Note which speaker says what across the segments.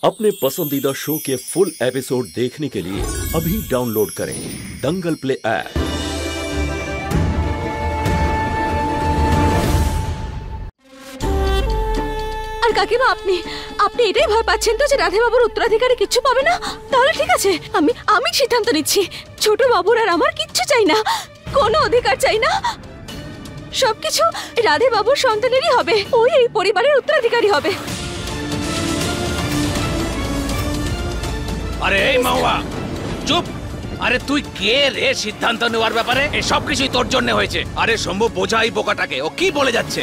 Speaker 1: अपने पसंदीदा शो के फुल एपिसोड देखने के लिए अभी डाउनलोड करें दंगल प्ले ऐप।
Speaker 2: আর কাকিমা আপনি এটাই ভয় পাচ্ছেন তো যে রাধে বাবুর উত্তরাধিকারী কিচ্ছু পাবে না? তাহলে ঠিক আছে, আমি সিদ্ধান্ত নিচ্ছি, ছোট বাবুর আর আমার কিচ্ছু চাই না, কোনো অধিকার চাই না, সবকিছু রাধে বাবুর সন্তানেরই হবে, ওই এই পরিবারের উত্তরাধিকারী হবে।
Speaker 3: আরে এই মাওয়া চুপ! আরে তুই কে রে সিদ্ধান্ত নেওয়ার ব্যাপারে? এই সব কিছুই তোর জন্য হয়েছে। আরে শম্ভু বোঝাই বোকাটাকে, ও কি বলে যাচ্ছে।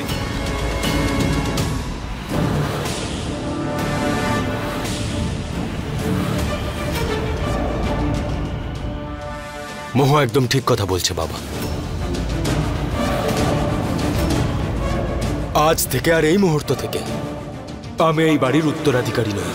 Speaker 4: মোহ একদম ঠিক কথা বলছে বাবা। আজ থেকে আর এই মুহূর্ত থেকে আমি এই বাড়ির উত্তরাধিকারী নই।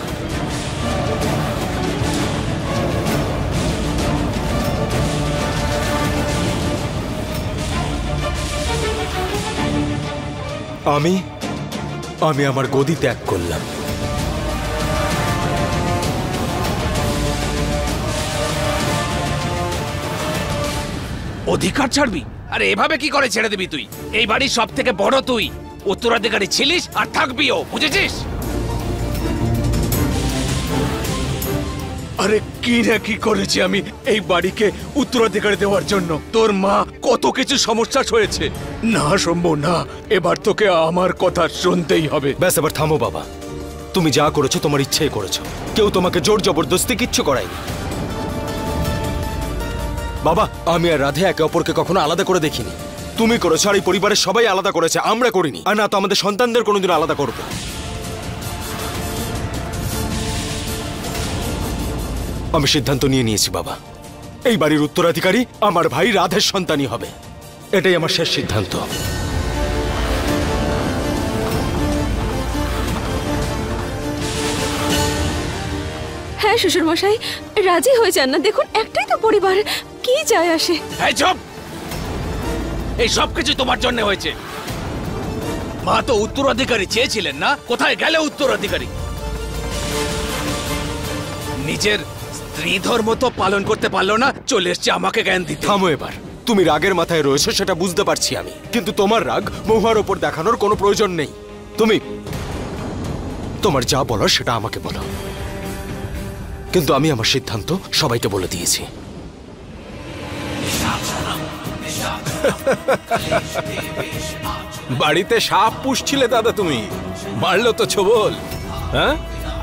Speaker 4: আমি আমার গদি ত্যাগ করলাম।
Speaker 3: অধিকার ছাড়বি? আরে এভাবে কি করে ছেড়ে দিবি তুই? এই বাড়ির সব থেকে বড় তুই, উত্তরাধিকারী ছিলিস আর থাকবিও, বুঝেছিস?
Speaker 5: আরে কি না কি করেছি আমি এই বাড়িকে উত্তরাধিকারী দেওয়ার জন্য? তোর মা কত কিছু সমস্যা হয়েছে। না সম্ভব না, এবার তোকে আমার কথা শুনতেই হবে।
Speaker 4: ব্যাস এবার থামো বাবা, তুমি যা করেছো তোমার ইচ্ছেই করেছো, কেউ তোমাকে জোর জবরদস্তি কিচ্ছু করায়নি। বাবা, আমি আর রাধে একে অপরকে কখনো আলাদা করে দেখিনি। তুমি করেছো আর এই পরিবারের সবাই আলাদা করেছে, আমরা করিনি। আর না তো আমাদের সন্তানদের কোনোদিন আলাদা করবো। আমি সিদ্ধান্ত নিয়ে নিয়েছি বাবা, এই বাড়ির উত্তরাধিকারী আমার ভাই রাধের সন্তানই হবে। এটাই আমার শেষ সিদ্ধান্ত।
Speaker 2: হ্যাঁ শ্বশুর মশাই, রাজি হয়ে যান না, দেখুন একটাই তো পরিবার, কি যায় আসে।
Speaker 3: এই চুপ! এই সব কিছু তোমার জন্য হয়েছে। মা তো উত্তরাধিকারী চেয়েছিলেন না, কোথায় গেলে উত্তরাধিকারী? নিজের স্ত্রী ধর্ম তো পালন করতে পারলো না, চলে এসছে আমাকে জ্ঞান দিতে।
Speaker 4: থামো এবার, তুমি রাগের মাথায় রয়েছো সেটা বুঝতে পারছি আমি, কিন্তু তোমার রাগ মহুয়ার ওপর দেখানোর কোনো প্রয়োজন নেই। তুমি তোমার যা বলো সেটা আমাকে বলো, কিন্তু আমি আমার সিদ্ধান্ত সবাইকে বলে দিয়েছি।
Speaker 5: বাড়িতে সাপ পুষছিলে দাদা, তুমি মারলো তো ছোবল। হ্যাঁ,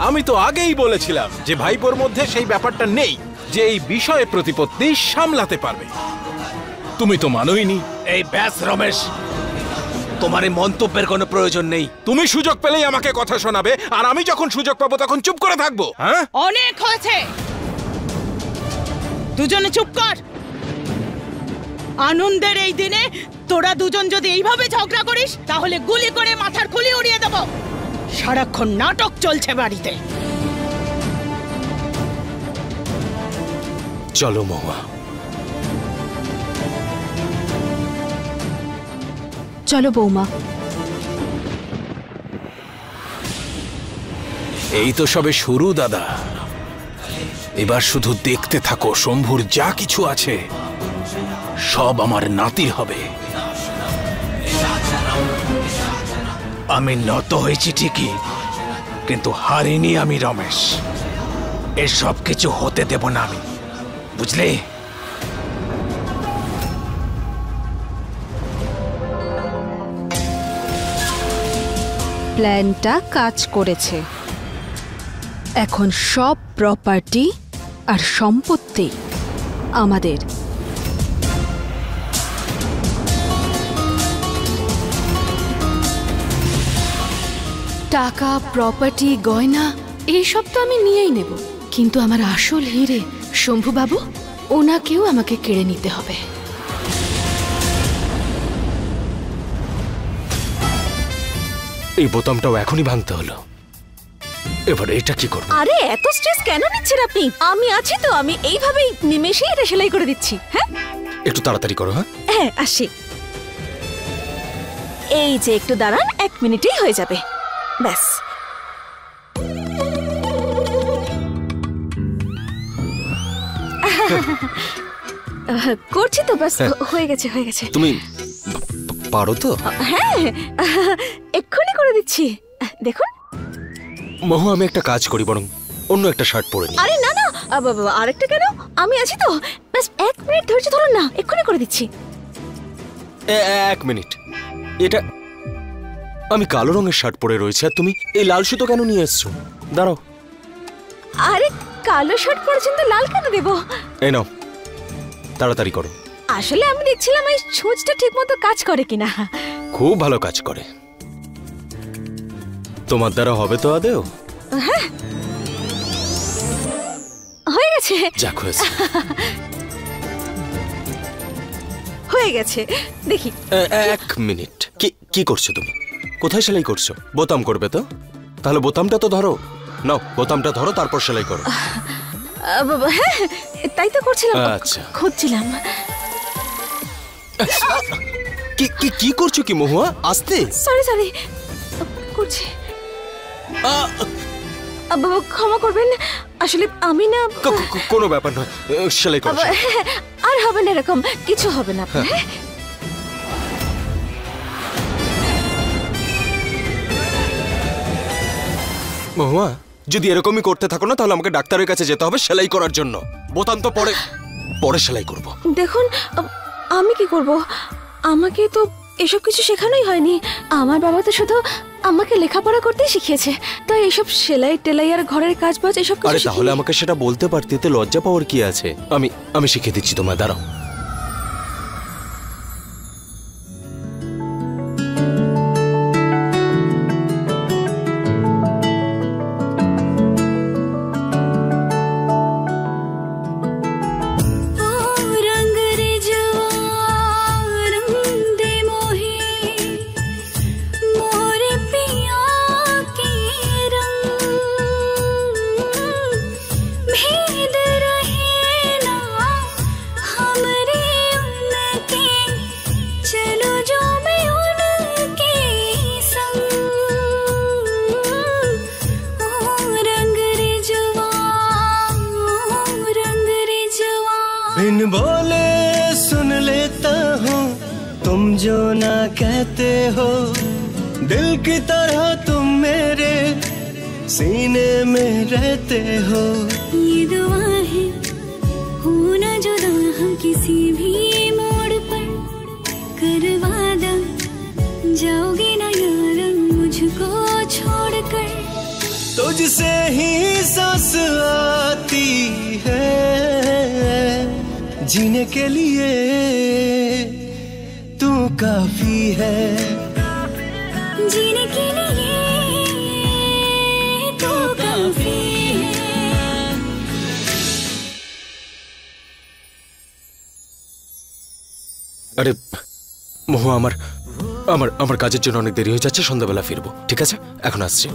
Speaker 5: আমি তো আগেই বলেছিলাম যে ভাইপোর মধ্যে সেই ব্যাপারটা নেই যে এই বিষয়ে প্রতিপত্তি সামলাতে পারবে। তুমি তো মানোইনি।
Speaker 3: এই ব্যাস রমেশ, তোমার এই মন্তব্যের কোনো প্রয়োজন নেই।
Speaker 5: তুমি সুযোগ পেলেই আমাকে কথা শোনাবে, আর আমি যখন সুযোগ পাবো তখন চুপ করে থাকবো। হ্যাঁ,
Speaker 6: অনেক হয়েছে, দুজনে চুপ কর। আনন্দের এই দিনে তোরা দুজন যদি এইভাবে ঝগড়া করিস তাহলে গুলি করে মাথার খুলি উড়িয়ে দেব। সারাক্ষণ নাটক চলছে বাড়িতে।
Speaker 4: চলো মহুয়া।
Speaker 2: চলো বৌমা।
Speaker 5: এই তো সবে শুরু দাদা, এবার শুধু দেখতে থাকো। শম্ভুর যা কিছু আছে সব আমার নাতির হবে।
Speaker 3: আমি নত হয়েছি ঠিকই, কিন্তু হারিনি আমি রমেশ। এসব কিছু হতে দেব না আমি, বুঝলে?
Speaker 2: প্ল্যানটা কাজ করেছে, এখন সব প্রপার্টি আর সম্পত্তি আমাদের।
Speaker 7: টাকা, প্রপার্টি, গয়না এইসব তো আমি নিয়েই নেব, কিন্তু আমার আসল হিরে শম্ভু বাবু, ওনাকেও আমাকে কেড়ে নিতে হবে।
Speaker 4: এই বোতামটাও এখনই ভাঙতে হলো, এবার এটা কি করব?
Speaker 2: আরে এত স্ট্রেস কেন নিচ্ছেন আপনি? আমি আছি তো, আমি এইভাবেই নিমেষেই এটা সেলাই করে দিচ্ছি। হ্যাঁ,
Speaker 4: একটু তাড়াতাড়ি করো। হ্যাঁ
Speaker 2: হ্যাঁ, আসি। এই যে একটু দাঁড়ান, 1 মিনিটেই হয়ে যাবে, ব্যাস। করছি তো, বাস হয়ে গেছে হয়ে গেছে।
Speaker 4: তুমি পারো তো?
Speaker 2: হ্যাঁ, এক্ষুনি করে দিচ্ছি, দেখুন।
Speaker 4: মহু, আমি একটা কাজ করি, বরং অন্য একটা শার্ট পরে নি।
Speaker 2: আরে না না, আরেকটা কেন, আমি আছি তো। বাস 1 মিনিট ধৈর্য ধরুন না, এক্ষুনি করে দিচ্ছি।
Speaker 4: 1 মিনিট। এটা আমি কালো রঙের শার্ট পরে রয়েছে, আর তুমি এই লাল সুতো কেন নিয়ে এসছো? দাঁড়াও।
Speaker 2: আরে কালো শার্ট পরেছেন তো লাল কেন দেব?
Speaker 4: এই নাও, তাড়াতাড়ি করো।
Speaker 2: আসলে আমি দেখছিলাম এই ছুঁচটা ঠিক মতো কাজ করে কিনা।
Speaker 4: খুব ভালো কাজ করে। তোমার দ্বারা হবে তো আদেও?
Speaker 2: হ্যাঁ, হয়ে গেছে।
Speaker 4: যাক, হয়েছে।
Speaker 2: হয়ে গেছে, দেখি।
Speaker 4: 1 মিনিট। কি করছো তুমি? কোথায় সেলাই করছো? বোতাম করবে তো? তাহলে বোতামটা তো ধরো। নাও, বোতামটা ধরো, তারপর সেলাই করো।
Speaker 2: হ্যাঁ, তাই তো করছিলাম।
Speaker 4: আচ্ছা,
Speaker 2: খুঁজছিলাম।
Speaker 4: কি করছো কি মহুয়া? আস্তে।
Speaker 2: সরি করছি। বাবা ক্ষমা করবেন, আসলে আমি না।
Speaker 4: কোনো ব্যাপার নয়, সেলাই করো।
Speaker 2: আর হবে না, এরকম কিছু হবে না।
Speaker 4: মহুয়া, যদি এরকমই করতে থাকো না, তাহলে আমাকে ডাক্তারের কাছে যেতে হবে সেলাই করার জন্য। বোতাম তো পরে সেলাই করব।
Speaker 2: দেখুন, আমি কি করব? আমাকে তো এসব কিছু শেখানোই হয়নি। আমার বাবা তো শুধু আমাকে লেখাপড়া করতেই শিখিয়েছে, তাই এসব সেলাই টেলাই আর ঘরের কাজ বাজ এসব কিছু।
Speaker 4: আরে তাহলে আমাকে সেটা বলতে পারতে, এতে লজ্জা পাওয়ার কি আছে? আমি শিখিয়ে দিচ্ছি তোমায়, দাঁড়াও।
Speaker 8: बिन बोले सुन लेता हूँ तुम जो ना कहते हो, दिल की तरह तुम मेरे सीने में रहते हो।
Speaker 9: ये दुआ है हो ना जुदा हम किसी भी मोड़ पर, कर वादा जाओगे ना यार मुझको छोड़कर।
Speaker 8: तुझसे ही सांस आती है, जीने के लिए तू काफी है।
Speaker 9: जीने के लिए तू काफी है।
Speaker 4: আরে মহুয়া, আমার কাজের জন্য অনেক দেরি হয়ে যাচ্ছে, সন্ধ্যাবেলা ফিরবো, ঠিক আছে? এখন আসছি।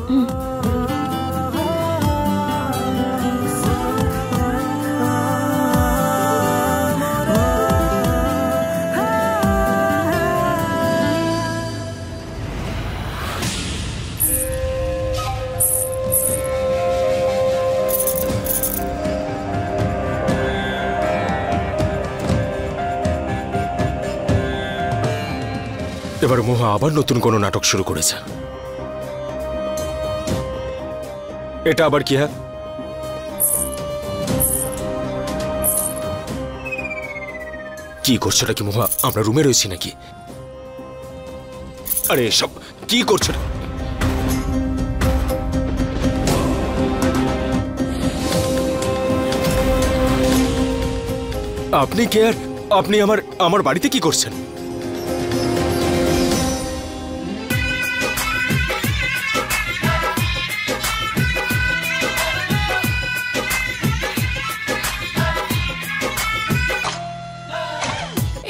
Speaker 4: এবার মহা আবার নতুন কোনো নাটক শুরু করেছে। এটা আবার কি? হ্যাঁ, কি করছোটা কি মহা? আমরা রুমে রয়েছি নাকি? আরে এসব কি করছো? আপনি কে? আর আপনি আমার বাড়িতে কি করছেন?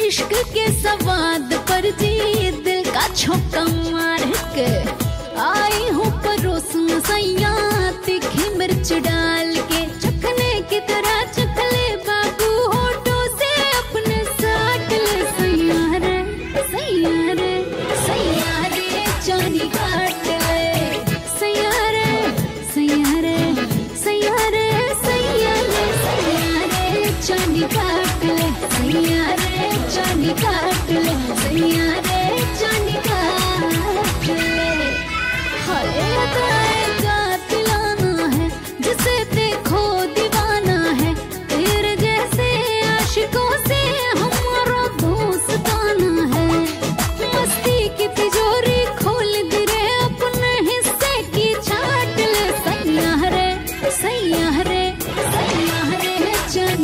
Speaker 9: इश्क के सवाद पर जी दिल का झोंका मार के आई हूँ परोसन सैया, तीखी मिर्च डाल के चखने की तरह चख ले बाबू, होठों से अपने साट ले सैया रे सैया रे सैया रे, चांदी काट ले सैया रे सैया रे सैया रे सैया रे सैया रे, चांदी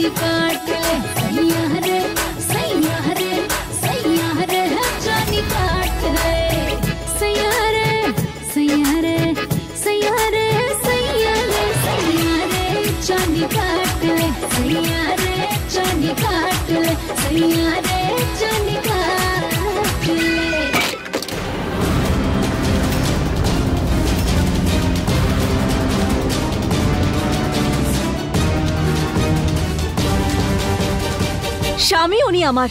Speaker 9: चांदी काट ले सैया रे सैया रे सैया रे चांदी काट ले सैया रे सैया रे सैया रे सैया रे सैया रे चांदी काट ले सैया रे चांदी काट ले सैया रे चांदी काट ले।
Speaker 2: স্বামী উনি আমার।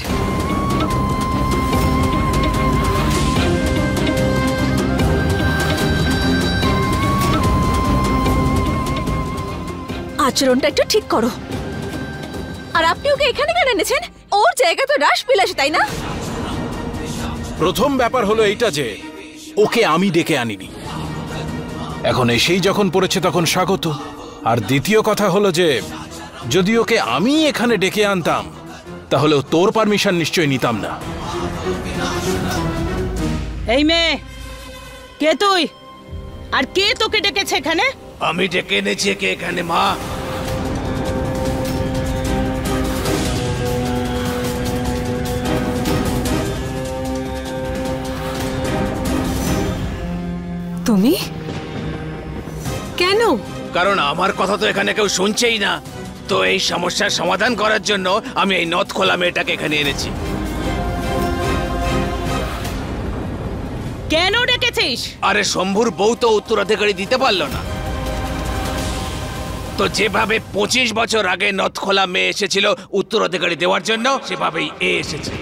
Speaker 2: আচরণটা একটু ঠিক করো। আর আপনি ওকে এখানে কেন এনেছেন? ওর জায়গা তো রাসবিলাসী, তাই না?
Speaker 5: প্রথম ব্যাপার হলো এইটা যে ওকে আমি ডেকে আনিনি, এখন এসেই যখন পড়েছে তখন স্বাগত। আর দ্বিতীয় কথা হলো যে যদি ওকে আমি এখানে ডেকে আনতাম তাহলে তোর পারমিশন নিশ্চয়ই নিতাম না।
Speaker 6: এই মেয়ে, কে তুই? আর কে তোকে ডেকেছে এখানে?
Speaker 3: আমি ডেকে এনেছি একে এখানে মা।
Speaker 2: তুমি কেন?
Speaker 3: কারণ আমার কথা তো এখানে কেউ শুনছেই না, তো এই সমস্যার সমাধান করার জন্য আমি এই নথ খোলা মেয়েটাকে এখানে এনেছি।
Speaker 6: কেন ডেকেছিস?
Speaker 3: আরে শম্ভুর বউ তো উত্তরাধিকারী দিতে পারলো না, তো যেভাবে 25 বছর আগে নথ খোলা মেয়ে এসেছিল উত্তরাধিকারী দেওয়ার জন্য, সেভাবেই এ এসেছে।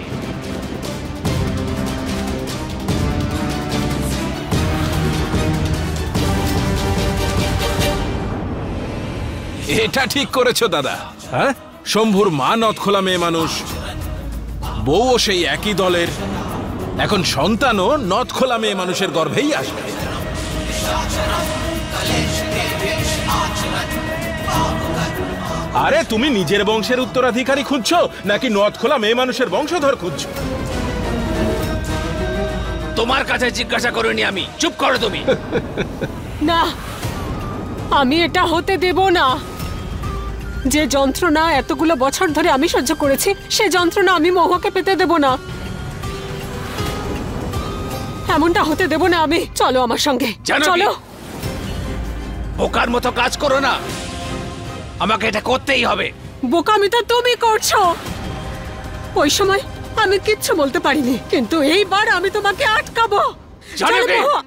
Speaker 5: এটা ঠিক করেছো দাদা। হ্যাঁ, শম্ভুর মা নথখোলা মেয়ে মানুষ, বউও সেই একই দলের, এখন সন্তানও নথখোলা মেয়ে মানুষের গর্ভেই আসবে। আরে তুমি নিজের বংশের উত্তরাধিকারী খুঁজছো নাকি নথখোলা মেয়ে মানুষের বংশধর খুঁজছো?
Speaker 3: তোমার কাছে জিজ্ঞাসা করিনি আমি, চুপ করো তুমি।
Speaker 10: না, আমি এটা হতে দেব না। যে যন্ত্রণা এতগুলো বছর ধরে আমি সহ্য করেছি, সে যন্ত্রণা আমি মহুয়াকে পেতে দেব না। এমনটা হতে দেব না আমি। চলো আমার সঙ্গে, চলো।
Speaker 3: বোকার মতো কাজ করো না, আমাকে এটা করতেই হবে।
Speaker 10: বোকামি তো তুমি করছো। ওই সময় আমি কিচ্ছু বলতে পারিনি, কিন্তু এইবার আমি তোমাকে আটকাবো। চলো মহুয়া।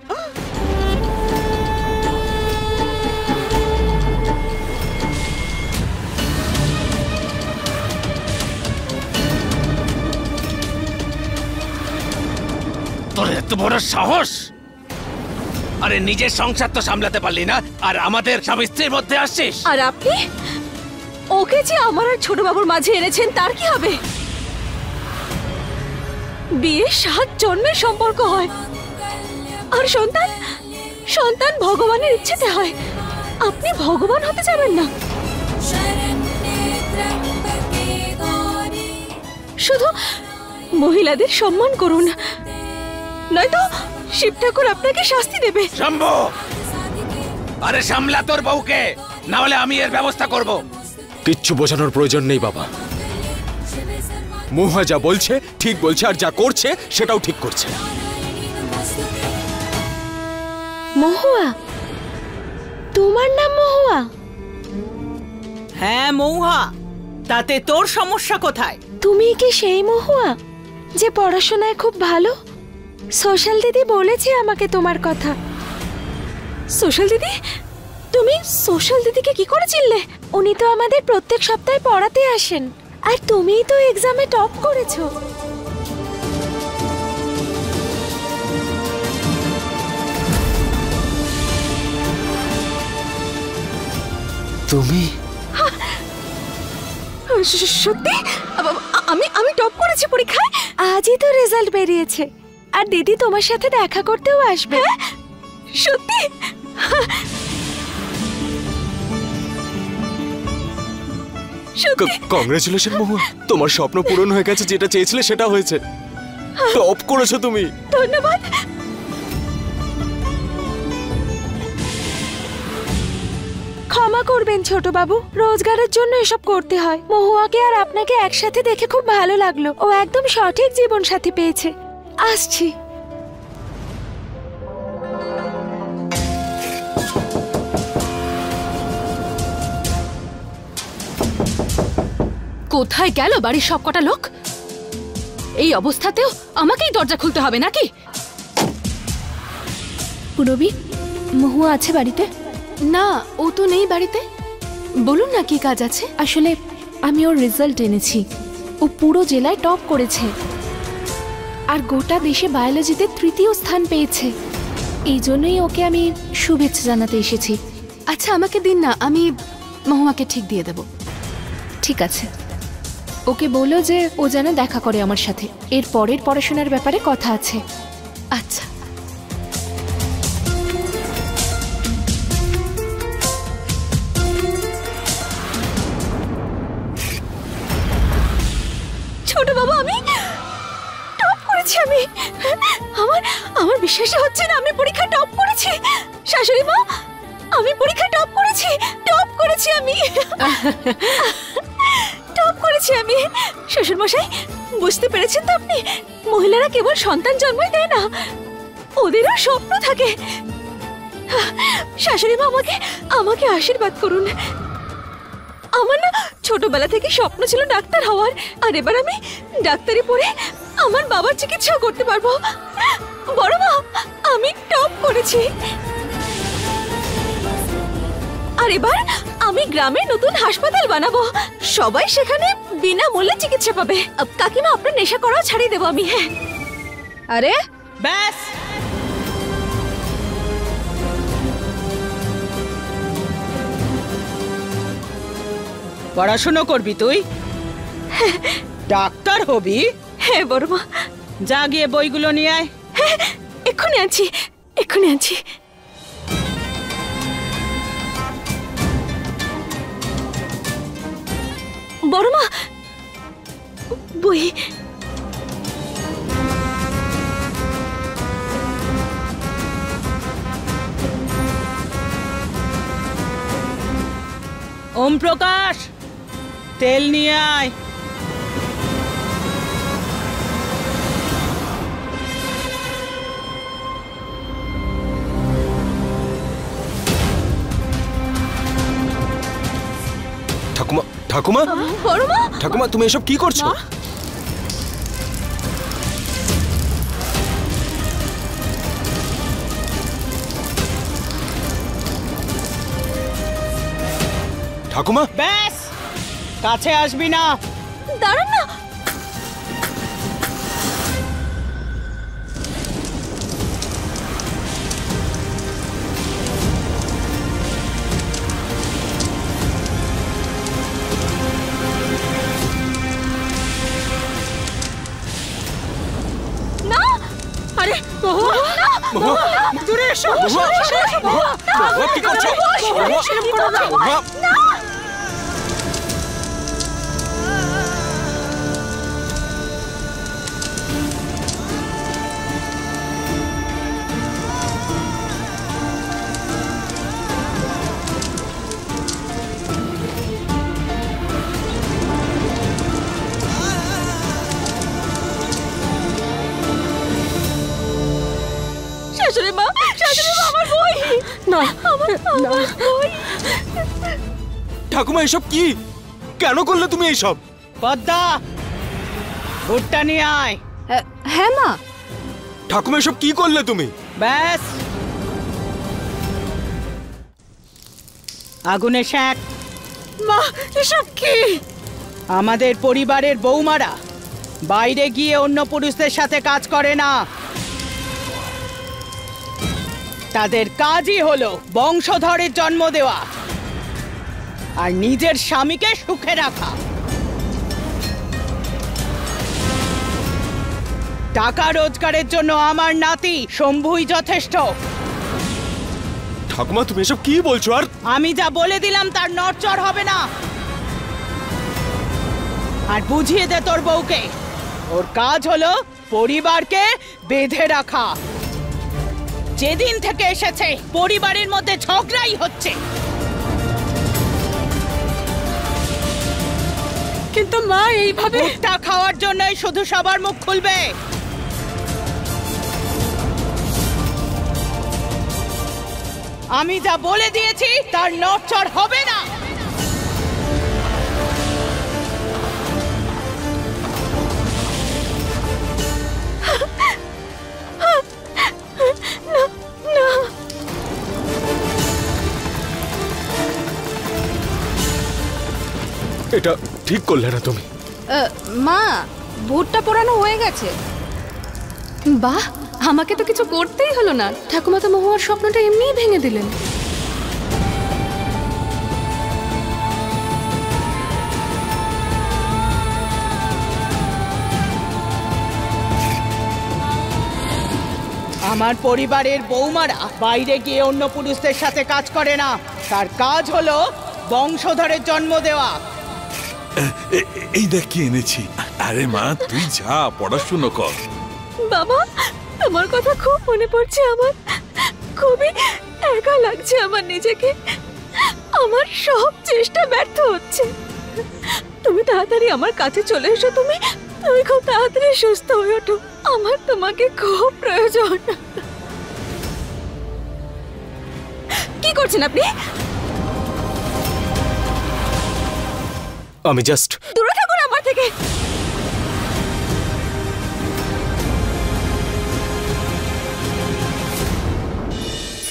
Speaker 3: তোর এত বড় সাহস! আরে নিজের সংসার তো সামলাতে পারলি না, আর আমাদের স্বামী স্ত্রীর মধ্যে আসছিস।
Speaker 2: আর আপনি ওকে যে আমার আর ছোট বাবুর মাঝে এনেছেন, তার কি হবে? বিয়ে 7 জন্মের সম্পর্ক হয়, আর সন্তান ভগবানের ইচ্ছেতে হয়। আপনি ভগবান হতে যাবেন না। শুধু মহিলাদের সম্মান করুন, নয়তো শিব ঠাকুর আপনাকে শাস্তি দেবে।
Speaker 3: শম্ভু, আরে সামলা তোর বউকে, না হলে আমি এর ব্যবস্থা করব।
Speaker 4: কিচ্ছু বোঝানোর প্রয়োজন নেই বাবা। মহুয়া যা বলছে ঠিক বলছে, আর যা করছে সেটাও ঠিক করছে।
Speaker 7: মহুয়া? তোমার নাম মহুয়া?
Speaker 6: হ্যাঁ মহুয়া, তাতে তোর সমস্যা কোথায়?
Speaker 7: তুমি কি সেই মহুয়া যে পড়াশোনায় খুব ভালো? সোশ্যাল দিদি বলেছে আমাকে তোমার কথা।
Speaker 2: সোশ্যাল দিদি? তুমি সোশ্যাল দিদিকে কি করে চিনলে?
Speaker 7: উনি তো আমাদের প্রত্যেক সপ্তাহে পড়াতে আসেন, আর তুমিই তো এক্সামে টপ করেছো।
Speaker 4: তুমি?
Speaker 2: সত্যি? আমি টপ করেছি পরীক্ষায়।
Speaker 7: আজই তো রেজাল্ট বেরিয়েছে, আর দিদি তোমার সাথে দেখা করতেও আসবে।
Speaker 2: সত্যি?
Speaker 4: কংগ্রেচুলেশন মহুয়া, তোমার স্বপ্ন পূরণ হয়ে গেছে। যেটা চেয়েছিলে সেটা হয়েছে, টপ করেছো তুমি।
Speaker 2: ক্ষমা করবেন ছোট বাবু, রোজগারের জন্য এসব করতে হয়। মহুয়াকে আর আপনাকে একসাথে দেখে খুব ভালো লাগলো। ও একদম সঠিক জীবন সাথী পেয়েছে। আসছি।
Speaker 7: কোথায় গেল বাড়ির সবকটা লোক? এই অবস্থাতেও আমাকেই দরজা খুলতে হবে নাকি?
Speaker 2: পুরবি, মহুয়া আছে বাড়িতে?
Speaker 7: না, ও তো নেই বাড়িতে। বলুন না কি কাজ আছে?
Speaker 2: আসলে আমি ওর রেজাল্ট এনেছি। ও পুরো জেলায় টপ করেছে আর গোটা দেশে বায়োলজিতে 3য় স্থান পেয়েছে। এই জন্যই ওকে আমি শুভেচ্ছা জানাতে এসেছি।
Speaker 7: আচ্ছা আমাকে দিন না, আমি মহুয়াকে ঠিক দিয়ে দেব।
Speaker 2: ঠিক আছে, ওকে বলো যে ও যেন দেখা করে আমার সাথে। এর পরের পড়াশোনার ব্যাপারে কথা আছে।
Speaker 7: আচ্ছা।
Speaker 2: ছোট বাবু, আমি টপ করেছি। আমার বিশ্বাসই হচ্ছে না আমি পরীক্ষা টপ করেছি। শাশুড়ি মা, আমি পরীক্ষা টপ করেছি। আমি টপ করেছি। শ্বশুর মশাই, বুঝতে পেরেছেন তো আপনি? মহিলারা কেবল সন্তান জন্মই দেয় না, ওদেরও স্বপ্ন থাকে। শাশুড়ি মা, আমাকে আশীর্বাদ করুন। আমার না ছোটবেলা থেকে স্বপ্ন ছিল ডাক্তার হওয়ার, আর এবার আমি ডাক্তারি পড়ে আমার বাবার চিকিৎসা করতে পারবো। বড় মা, আমি টপ করেছি। আর এবার আমি গ্রামে নতুন হাসপাতাল বানাবো। সবাই সেখানে বিনামূল্যে চিকিৎসা পাবে। কাকিমা, আপনার নেশা করাও ছাড়িয়ে দেবো আমি। হ্যাঁ।
Speaker 6: আরে ব্যাস, পড়াশোনা করবি তুই? ডাক্তার হবি?
Speaker 2: হ্যাঁ বড় মা।
Speaker 6: যা গিয়ে বইগুলো নিয়ে আয়।
Speaker 2: হ্যাঁ, এক্ষুনি আনছি। বড় মা, বই।
Speaker 6: ওম প্রকাশ, তেল নিয়ে আয়।
Speaker 4: ঠাকুমা, ঠাকুমা,
Speaker 2: বড় মা,
Speaker 4: ঠাকুমা, তুমি এসব কি করছো? ঠাকুমা,
Speaker 6: ব্যাস, কাছে আসবি না।
Speaker 2: দাঁড়ান না।
Speaker 6: আরে দূরে এসো।
Speaker 4: কি করছো?
Speaker 2: শাশুড়ি মা, আমার বই।
Speaker 10: না,
Speaker 2: আমার বই।
Speaker 4: ঠাকুমা, এসব কি? কেন করলে তুমি এইসব?
Speaker 6: পদ্মা, ভুট্টা নিয়ে আয়।
Speaker 2: হ্যাঁ মা।
Speaker 4: ঠাকুমা, এসব কি করলে তুমি?
Speaker 6: ব্যাস, আগুনে শেক।
Speaker 10: মা, এসব কি?
Speaker 6: আমাদের পরিবারের বৌমারা বাইরে গিয়ে অন্য পুরুষদের সাথে কাজ করে না। তাদের কাজই হলো বংশধরের জন্ম দেওয়া আর নিজের স্বামীকে সুখে রাখা। টাকা রোজগারের জন্য আমার নাতি শম্ভুই যথেষ্ট।
Speaker 4: ঠাকুমা, তুমি এসব কি বলছো? আর
Speaker 6: আমি যা বলে দিলাম তার নড়চড় হবে না। আর বুঝিয়ে দে তোর বউকে, ওর কাজ হলো পরিবারকে বেঁধে রাখা। যেদিন থেকে এসেছে পরিবারের মধ্যে ঝগড়াই হচ্ছে।
Speaker 10: কিন্তু মা এইভাবে
Speaker 6: ভুট্টা খাওয়ার জন্যই শুধু সবার মুখ খুলবে। আমি যা বলে দিয়েছি তার নড়চড় হবে না।
Speaker 4: এটা ঠিক করলে না তুমি।
Speaker 2: মা, ভুট্টা পোড়ানো হয়ে গেছে।
Speaker 7: বাহ, আমাকে তো কিছু করতেই হলো না। ঠাকুমা তো মহুয়ার স্বপ্নটা এমনিই ভেঙে দিলেন।
Speaker 6: আমার পরিবারের বৌমারা বাইরে গিয়ে অন্য পুরুষদের সাথে কাজ করে না। তার কাজ হলো বংশধরের জন্ম দেওয়া।
Speaker 11: এই দেখ কি এনেছি। আরে মা, তুই যা, পড়াশুনো কর।
Speaker 2: বাবা, তোমার কথা খুব মনে পড়ছে আমার। খুবই একা লাগছে আমার নিজেকে। আমার সব চেষ্টা ব্যর্থ হচ্ছে। তুমি তাড়াতাড়ি আমার কাছে চলে এসো। তুমি খুব তাড়াতাড়ি সুস্থ হয়ে ওঠো। আমার তোমাকে খুব প্রয়োজন। কি করছেন আপনি?
Speaker 4: আমি জাস্ট
Speaker 2: দূরে থাকুন আমার থেকে।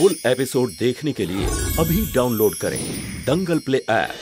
Speaker 1: फुल एपिसोड देखने के लिए अभी डाउनलोड करें दंगल प्ले ऐप।